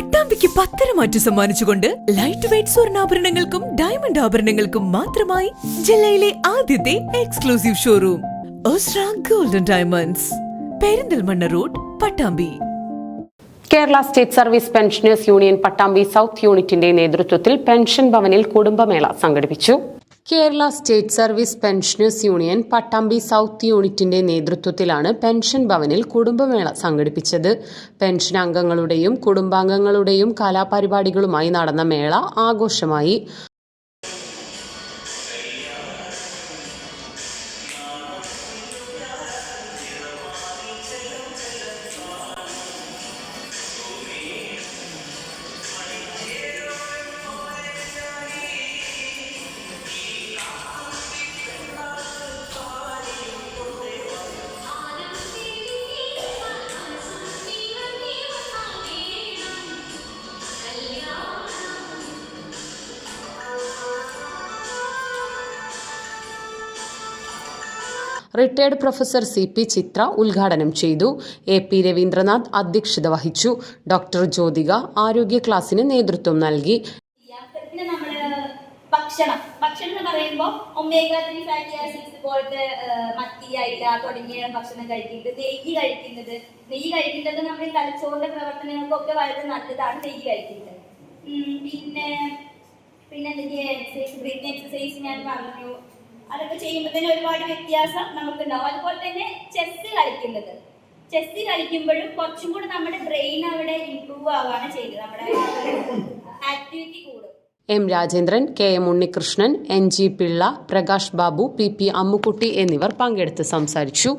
പട്ടാമ്പിക്ക് പത്തരമാറ്റു സമ്മാനിച്ചുകൊണ്ട് light weight സ്വർണ്ണാഭരണങ്ങൾക്കും ഡയമണ്ട് ആഭരണങ്ങൾക്കും മാത്രമായി ജില്ലയിലെ ആദ്യത്തെ exclusive showroom Osra golden diamonds, Perinthalmanna road, Pattambi. Kerala state service pensioners union Pattambi south യൂണിറ്റിന്റെ നേതൃത്വത്തിൽ പെൻഷൻ ഭവനിൽ കുടുംബമേള സംഘടിപ്പിച്ചു. Kerala state service pensioners union Pattambi south യൂണിറ്റിന്റെ നേതൃത്വത്തിലാണ് പെൻഷൻ ഭവനിൽ കുടുംബമേള സംഘടിപ്പിച്ചത്. പെൻഷൻ അംഗങ്ങളുടെയും കുടുംബാംഗങ്ങളുടെയും കലാപരിപാടികളുമായി നടന്ന മേള ആഘോഷമായി. റിട്ടയർഡ് പ്രൊഫസർ CP ചിത്ര ഉദ്ഘാടനം ചെയ്തു. AP രവീന്ദ്രനാഥ് അധ്യക്ഷത വഹിച്ചു. ഡോക്ടർ ജ്യോതിക ആരോഗ്യ ക്ലാസിന് നേതൃത്വം നൽകി. ഭക്ഷണം എന്ന് പറയുമ്പോൾ ഒമേഗ 3 ഫാറ്റി ആസിഡ്സ് പോലത്തെ മത്തി അയില തുടങ്ങിയ ഭക്ഷണം കഴിക്കുന്നത്, നെയ്യ് കഴിക്കുന്നത് നമ്മുടെ തലച്ചോറിന്റെ പ്രവർത്തനങ്ങൾക്കൊക്കെ വളരെ നല്ലതാണ് നെയ്യ് കഴിക്കുന്നത്. പിന്നെ ബ്രീത്തിങ് എക്സസൈസ് ഞാൻ പറഞ്ഞു, അതൊക്കെ ചെയ്യുമ്പോൾ തന്നെ ഒരുപാട് വ്യത്യാസം നമുക്കുണ്ടാവും. അതുപോലെ തന്നെ ചെസ് കളിക്കുമ്പോഴും കുറച്ചും കൂടി നമ്മുടെ ബ്രെയിൻ അവിടെ ഇംപ്രൂവ് ആവുകയാണ് ചെയ്യുന്നത്, നമ്മുടെ ആക്ടിവിറ്റി കൂടും. M Rajendran, KM Unnikrishnan, NG Pillai, Prakash Babu, PP Ammukutty എന്നിവർ പങ്കെടുത്ത് സംസാരിച്ചു.